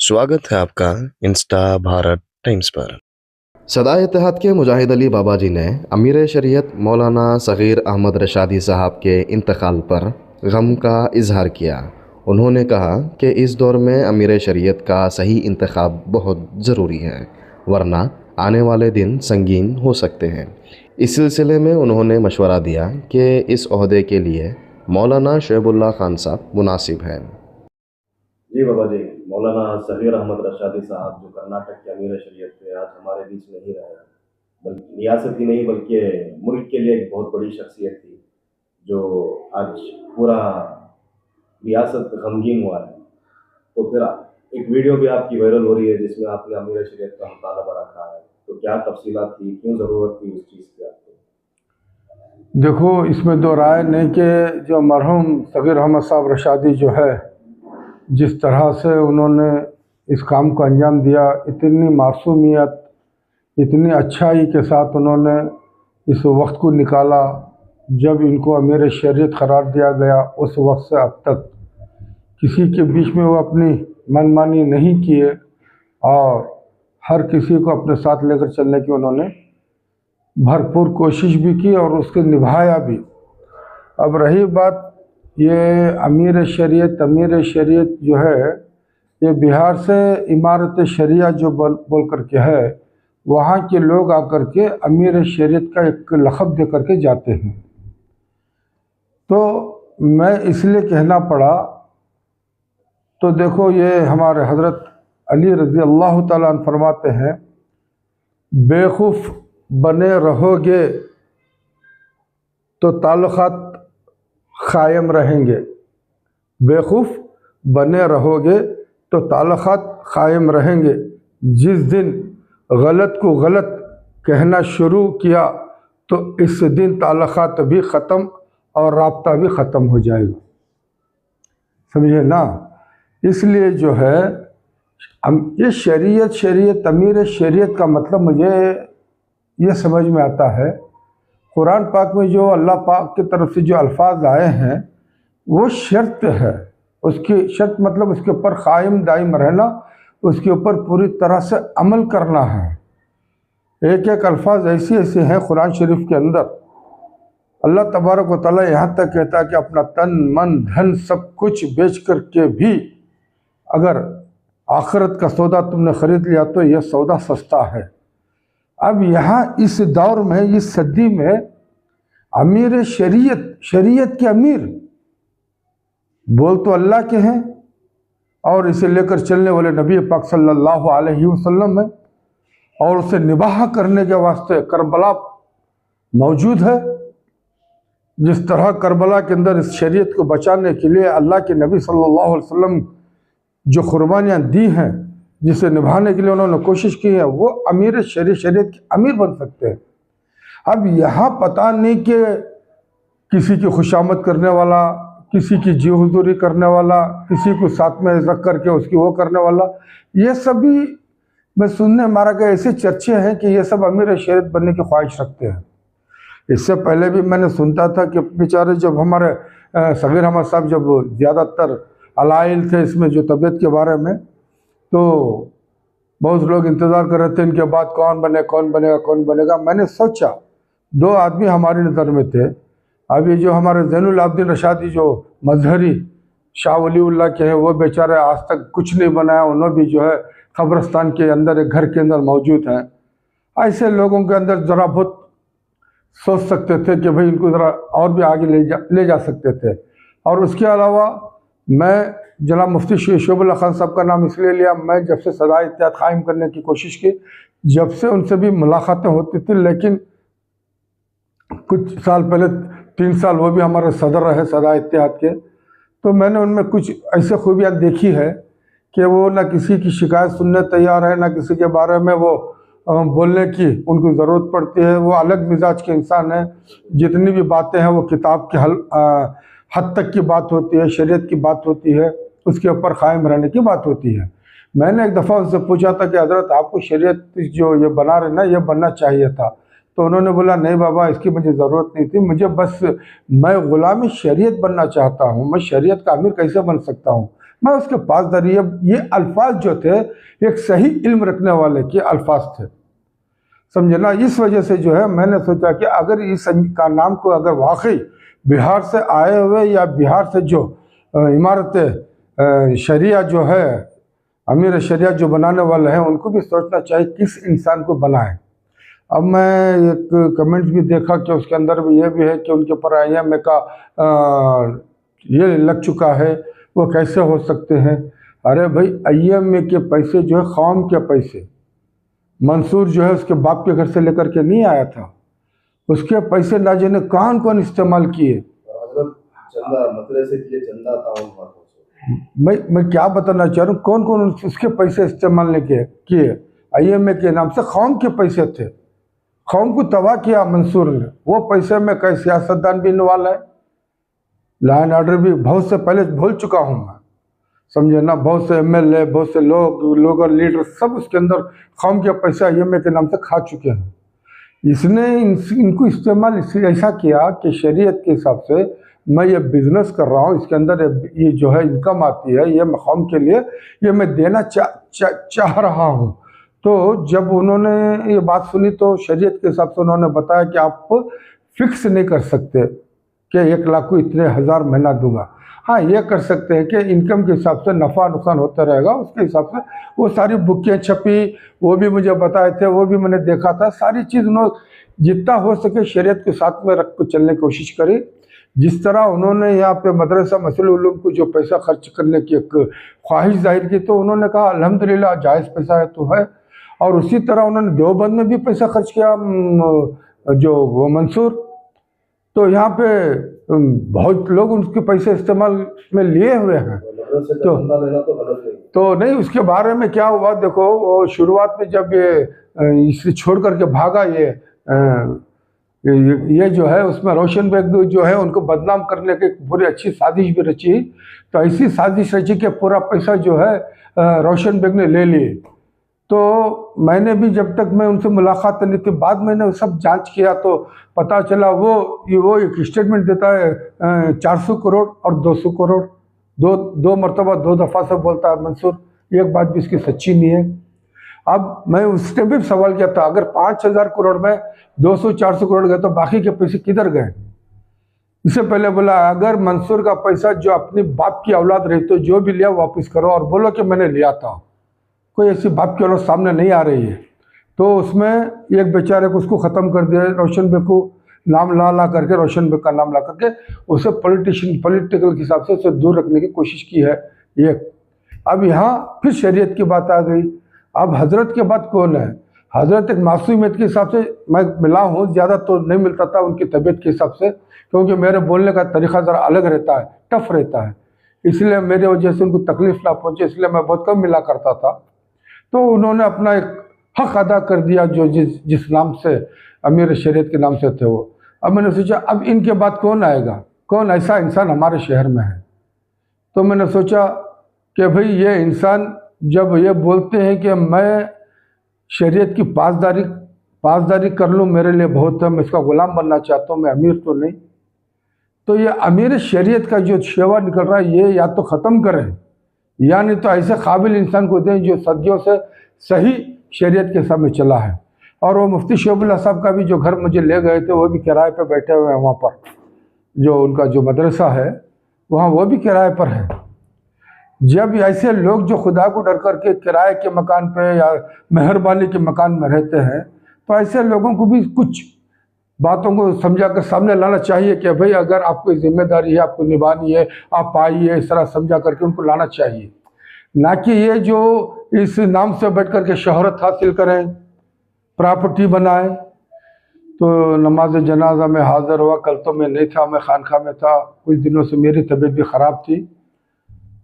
स्वागत है आपका इंस्टा भारत टाइम्स पर। सदाए इत्तेहाद के मुजाहिद अली बाबा जी ने अमीर शरीयत मौलाना सग़ीर अहमद रशादी साहब के इंतकाल पर गम का इजहार किया। उन्होंने कहा कि इस दौर में अमीर शरीयत का सही इंतखाब बहुत ज़रूरी है, वरना आने वाले दिन संगीन हो सकते हैं। इस सिलसिले में उन्होंने मशवरा दिया कि इस ओहदे के लिए मौलाना शोएबुल्लाह खान साहब मुनासिब हैं। जी बाबा जी, मौलाना सग़ीर अहमद रशादी साहब जो कर्नाटक के अमीर शरीयत थे, आज हमारे बीच नहीं रहे। बल्कि रियासत ही नहीं बल्कि मुल्क के लिए एक बहुत बड़ी शख्सियत थी, जो आज पूरा रियासत गमगीन हुआ है। तो फिर एक वीडियो भी आपकी वायरल हो रही है जिसमें आपने अमीर शरीयत का मुतालबा रखा है, तो क्या तफसीलात थी, क्यों ज़रूरत थी उस चीज़ की आपको? देखो, इसमें दो राय नहीं कि जो मरहूम सग़ीर अहमद साहब रशादी जो है, जिस तरह से उन्होंने इस काम को अंजाम दिया, इतनी मासूमियत, इतनी अच्छाई के साथ उन्होंने इस वक्त को निकाला जब इनको अमीर शरीयत करार दिया गया। उस वक्त से अब तक किसी के बीच में वो अपनी मनमानी नहीं किए और हर किसी को अपने साथ लेकर चलने की उन्होंने भरपूर कोशिश भी की और उसके निभाया भी। अब रही बात ये अमीर शरीयत जो है, ये बिहार से इमारत शरिया जो बोल करके है, वहाँ के लोग आकर के अमीर शरीयत का एक लक़ब दे करके जाते हैं। तो मैं इसलिए कहना पड़ा, तो देखो ये हमारे हज़रत अली रज़ी अल्लाह ताला अन्हु फरमाते हैं, बेखौफ बने रहोगे तो ताल्लुक़ात क़ायम रहेंगे। बेखौफ बने रहोगे तो ताल्लुक़ात क़ायम रहेंगे। जिस दिन गलत को गलत कहना शुरू किया तो इस दिन ताल्लुक़ात भी ख़त्म और राब्ता भी ख़त्म हो जाएगा। समझे ना? इसलिए जो है ये शरीयत अमीर शरीयत का मतलब मुझे ये समझ में आता है, कुरान पाक में जो अल्लाह पाक की तरफ से जो अल्फाज आए हैं वो शर्त है। उसकी शर्त मतलब उसके ऊपर क़ायम दाइम रहना, उसके ऊपर पूरी तरह से अमल करना है। एक एक अल्फाज ऐसे हैं कुरान शरीफ के अंदर, अल्लाह तबारक व तआला यहाँ तक कहता है कि अपना तन मन धन सब कुछ बेच कर के भी अगर आखिरत का सौदा तुमने ख़रीद लिया तो यह सौदा सस्ता है। अब यहाँ इस दौर में, इस सदी में अमीर शरीयत के अमीर बोल तो अल्लाह के हैं और इसे लेकर चलने वाले नबी पाक सल्लल्लाहु अलैहि वसल्लम है, और उसे निबाह करने के वास्ते करबला मौजूद है। जिस तरह करबला के अंदर इस शरीयत को बचाने के लिए अल्लाह के नबी सल्लल्लाहु अलैहि वसल्लम जो कुर्बानियाँ दी हैं, जिसे निभाने के लिए उन्होंने कोशिश की है, वो अमीर शरीयत के अमीर बन सकते हैं। अब यहाँ पता नहीं कि किसी की खुशामद करने वाला, किसी की जी हुजूरी करने वाला, किसी को साथ में रख करके उसकी वो करने वाला, ये सभी मैं सुनने मारा गया ऐसे चर्चे हैं कि ये सब अमीर शरीयत बनने की ख्वाहिश रखते हैं। इससे पहले भी मैंने सुनता था कि बेचारे जब हमारे सग़ीर अहमद साहब जब ज़्यादातर अलाइल थे इसमें जो तबीयत के बारे में, तो बहुत लोग इंतज़ार कर रहे थे इनके बाद कौन बनेगा। मैंने सोचा दो आदमी हमारी नज़र में थे। अभी जो हमारे ज़ैनुल आबिदीन रशादी जो मजहरी शाह वलीउल्लाह के हैं, वो बेचारे आज तक कुछ नहीं बनाया, उन्होंने भी जो है कब्रिस्तान के अंदर एक घर के अंदर मौजूद हैं। ऐसे लोगों के अंदर ज़रा बहुत सोच सकते थे कि भाई इनको ज़रा और भी आगे ले जा सकते थे। और उसके अलावा मैं जनाब मुफ्ती शोएबुल्लाह खान साहब का नाम इसलिए लिया, मैं जब से सदाए इत्तेहाद कायम करने की कोशिश की, जब से उनसे भी मुलाकातें होती थी, लेकिन कुछ साल पहले 3 साल वो भी हमारे सदर रहे सदाए इत्तेहाद के, तो मैंने उनमें कुछ ऐसे खूबियाँ देखी है कि वो ना किसी की शिकायत सुनने तैयार है, ना किसी के बारे में वो बोलने की उनको ज़रूरत पड़ती है। वो अलग मिजाज के इंसान है। जितनी भी बातें हैं वो किताब के हद तक की बात होती है, शरीयत की बात होती है, उसके ऊपर क़ायम रहने की बात होती है। मैंने एक दफ़ा उनसे पूछा था कि हज़रत आपको शरीयत जो ये बना रहे ना, ये बनना चाहिए था। तो उन्होंने बोला नहीं बाबा, इसकी मुझे ज़रूरत नहीं थी, मुझे बस मैं ग़ुलामी शरीयत बनना चाहता हूँ, मैं शरीयत का अमीर कैसे बन सकता हूँ। मैं उसके पासदारी, ये अल्फाज जो थे एक सही इल्म रखने वाले के अल्फाज थे, समझे ना। इस वजह से जो है मैंने सोचा कि अगर इस का नाम को अगर वाकई बिहार से आए हुए या बिहार से जो इमारत शरिया जो है, अमीर शरिया जो बनाने वाले हैं, उनको भी सोचना चाहिए किस इंसान को बनाए। अब मैं एक कमेंट्स भी देखा कि उसके अंदर भी ये भी है कि उनके ऊपर IMA का ये लग चुका है, वो कैसे हो सकते हैं। अरे भाई, IMA के पैसे जो है कौम के पैसे, मंसूर जो है उसके बाप के घर से लेकर के नहीं आया था, उसके पैसे ना जाने कौन कौन इस्तेमाल किए। हजरत चंदा मदरसे के लिए चंदा था उन बातों से। मैं क्या बताना चाह रहा हूँ, कौन कौन उसके पैसे इस्तेमाल नहीं किए। IMA के नाम से कौम के पैसे थे, कौम को तबाह किया मंसूर ने। वो पैसे में कई सियासतदान भी इन्वॉल्व है, लॉ एंड ऑर्डर भी बहुत से पहले भूल चुका हूँ मैं, समझे ना। बहुत से MLA, बहुत से लोग और लीडर सब उसके अंदर कौम के पैसा IMA के नाम से खा चुके हैं। इसने इनको इस्तेमाल इसलिए ऐसा किया कि शरीयत के हिसाब से मैं ये बिजनेस कर रहा हूँ, इसके अंदर ये जो है इनकम आती है, ये मैं कौम के लिए ये मैं देना चाह रहा हूँ। तो जब उन्होंने ये बात सुनी तो शरीयत के हिसाब से उन्होंने बताया कि आप फिक्स नहीं कर सकते कि 1 लाख को इतने हज़ार महीना दूंगा। हाँ, ये कर सकते हैं कि इनकम के हिसाब से नफ़ा नुकसान होता रहेगा, उसके हिसाब से वो सारी बुकें छपी, वो भी मुझे बताए थे, वो भी मैंने देखा था। सारी चीज़ उन्होंने जितना हो सके शरीयत के साथ में रख कर चलने की कोशिश करी। जिस तरह उन्होंने यहाँ पे मदरसा मसले उलूम को जो पैसा खर्च करने की एक ख्वाहिश जाहिर की, तो उन्होंने कहा अल्हम्दुलिल्लाह जायज़ पैसा है तो है। और उसी तरह उन्होंने देवबंद में भी पैसा खर्च किया, जो वो मंसूर। तो यहाँ पे बहुत लोग उनके पैसे इस्तेमाल में लिए हुए हैं। तो नहीं, उसके बारे में क्या हुआ देखो, वो शुरुआत में जब ये इसे छोड़ करके भागा, ये जो है उसमें रोशन बेग जो है उनको बदनाम करने की पूरी अच्छी साजिश भी रची। तो ऐसी साजिश रची कि पूरा पैसा जो है रोशन बेग ने ले लिए। तो मैंने भी जब तक मैं उनसे मुलाकात नहीं थी, बाद मैंने सब जांच किया तो पता चला वो एक स्टेटमेंट देता है 400 करोड़ और 200 करोड़, दो मरतबा 2 दफ़ा से बोलता है मंसूर। एक बात भी इसकी सच्ची नहीं है। अब मैं उसने भी सवाल किया था, अगर 5,000 करोड़ में 200-400 करोड़ गए तो बाकी के पैसे किधर गए। इससे पहले बोला अगर मंसूर का पैसा जो अपनी बाप की औलाद रही तो जो भी लिया वापस करो और बोलो कि मैंने लिया था। कोई ऐसी बाप की औलाद सामने नहीं आ रही है। तो उसमें एक बेचारे को उसको ख़त्म कर दिया, रोशन बेग को नाम ला करके, रोशन बेग का नाम ला करके उसे पॉलिटिकल के हिसाब से उसे दूर रखने की कोशिश की है एक। अब यहाँ फिर शरीयत की बात आ गई। अब हजरत के बाद कौन है? हजरत एक मासूमियत के हिसाब से मैं मिला हूँ, ज़्यादा तो नहीं मिलता था उनकी तबीयत के हिसाब से, क्योंकि मेरे बोलने का तरीक़ा ज़रा अलग रहता है, टफ रहता है, इसलिए मेरे वजह से उनको तकलीफ़ ना पहुँचे, इसलिए मैं बहुत कम मिला करता था। तो उन्होंने अपना एक हक़ अदा कर दिया जो जिस नाम से अमीर शरीयत के नाम से थे वो। अब मैंने सोचा अब इनके बाद कौन आएगा, कौन ऐसा इंसान हमारे शहर में है। तो मैंने सोचा कि भाई ये इंसान जब ये बोलते हैं कि मैं शरीयत की पासदारी कर लूँ, मेरे लिए बहुत है, मैं इसका ग़ुलाम बनना चाहता हूँ, मैं अमीर तो नहीं। तो ये अमीर शरीयत का जो शेवा निकल रहा है ये या तो ख़त्म करें या नहीं तो ऐसे काबिल इंसान को दें जो सदियों से सही शरीयत के सामने चला है। और वो मुफ्ती शोबुल्लाह साहब का भी जो घर मुझे ले गए थे वो भी किराए पे बैठे हुए हैं वहाँ पर, जो उनका जो मदरसा है वहाँ वो भी किराए पर है। जब ऐसे लोग जो खुदा को डर करके किराए के मकान पे या मेहरबानी के मकान में रहते हैं तो ऐसे लोगों को भी कुछ बातों को समझा कर सामने लाना चाहिए कि भाई अगर आपको जिम्मेदारी है, आपको निभानी है, आप आइए, इस तरह समझा करके उनको लाना चाहिए। ना कि ये जो इस नाम से बैठ करके शोहरत हासिल करें, प्रॉपर्टी बनाए। तो नमाज जनाजा में हाज़िर हुआ, कल तो मैं नहीं था, मैं खानखा में था, कुछ दिनों से मेरी तबीयत भी ख़राब थी,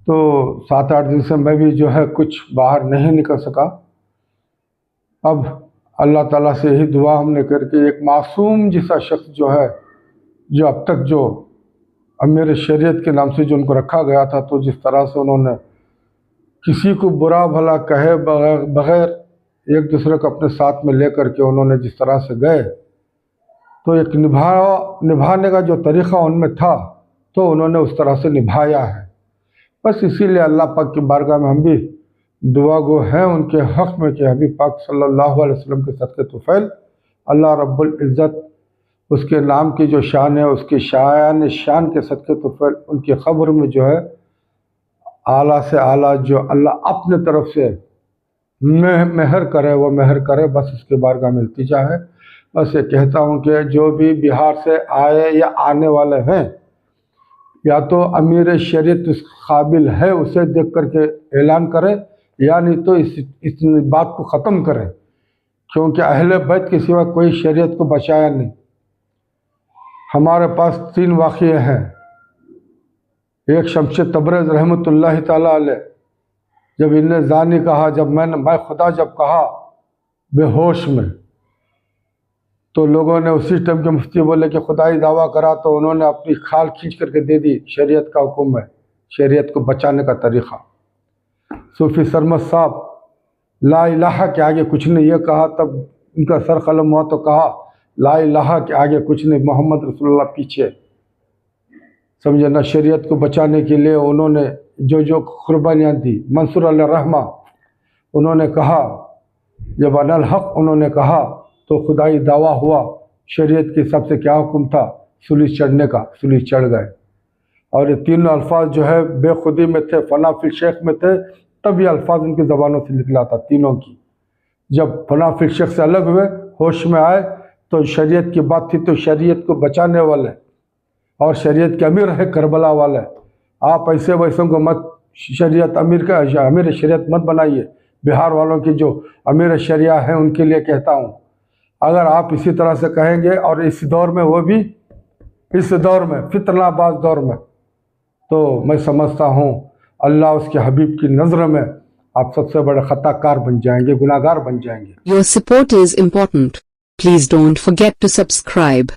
तो 7-8 दिन से मैं भी जो है कुछ बाहर नहीं निकल सका। अब अल्लाह ताला से ही दुआ हमने करके एक मासूम जैसा शख्स जो है, जो अब तक जो अमीर शरीयत के नाम से जो उनको रखा गया था, तो जिस तरह से उन्होंने किसी को बुरा भला कहे बगैर एक दूसरे को अपने साथ में ले करके उन्होंने जिस तरह से गए, तो एक निभाने का जो तरीक़ा उनमें था तो उन्होंने उस तरह से निभाया है। बस इसीलिए अल्लाह पाक की बारगाह में हम भी दुआ गो हैं उनके हक़ में कि हबीब पाक सल्लल्लाहु अलैहि वसल्लम के सदक़े तुफ़ैल अल्लाह रब्बुल इज़्ज़त उसके नाम की जो शान है उसकी शान के सदक़े तुफ़ैल उनकी क़ब्र में जो है आला से आला जो अल्लाह अपने तरफ से मेहर करे वो मेहर करे, बस इसके बारगाह में इल्तिजा है। बस ये कहता हूँ कि जो भी बिहार से आए या आने वाले हैं या तो अमीर शरीयत इस काबिल है उसे देख करके ऐलान करे या नहीं तो इस बात को ख़त्म करें, क्योंकि अहले बैत के सिवा कोई शरीयत को बचाया नहीं। हमारे पास 3 वाक़ये हैं। एक शम्स तबरेज़ रहमतुल्लाह ताला अलैह, जब इन्हें जानी कहा, जब मैं खुदा जब कहा बेहोश में, तो लोगों ने उसी टाइम के मुफ्ती बोले कि खुदाई दावा करा, तो उन्होंने अपनी खाल खींच करके दे दी। शरीयत का हुक्म है, शरीयत को बचाने का तरीक़ा। सूफ़ी सरमद साहब ला इलाहा के आगे कुछ नहीं ये कहा, तब उनका सर कलम हुआ तो कहा ला इलाहा के आगे कुछ नहीं, मोहम्मद रसूलुल्लाह पीछे। समझे ना, शरीयत को बचाने के लिए उन्होंने जो कुर्बानियाँ दी। मंसूर अल रहमा उन्होंने कहा, जब अनल हक़ उन्होंने कहा तो खुदाई दावा हुआ। शरीयत के हिसाब से क्या हुक्म था? सूली चढ़ने का, सूली चढ़ गए। और ये 3 अल्फाज जो है बेखुदी में थे, फना फिल शेख में थे, तब ये अल्फाज उनकी ज़बानों से निकला था तीनों की। जब फना फिल शेख से अलग हुए, होश में आए, तो शरीयत की बात थी, तो शरीयत को बचाने वाले और शरीयत के अमीर है करबला वाले। आप ऐसे वैसों को मत शरीयत अमीर शरीयत मत बनाइए। बिहार वालों की जो अमीर शरिया है उनके लिए कहता हूँ, अगर आप इसी तरह से कहेंगे और इस दौर में, वो भी इस दौर में, फितनाबाज दौर में, तो मैं समझता हूँ अल्लाह उसके हबीब की नज़र में आप सबसे बड़े ख़ताकार बन जाएंगे, गुनाहगार बन जाएंगे। Your support is important. Please don't forget to subscribe.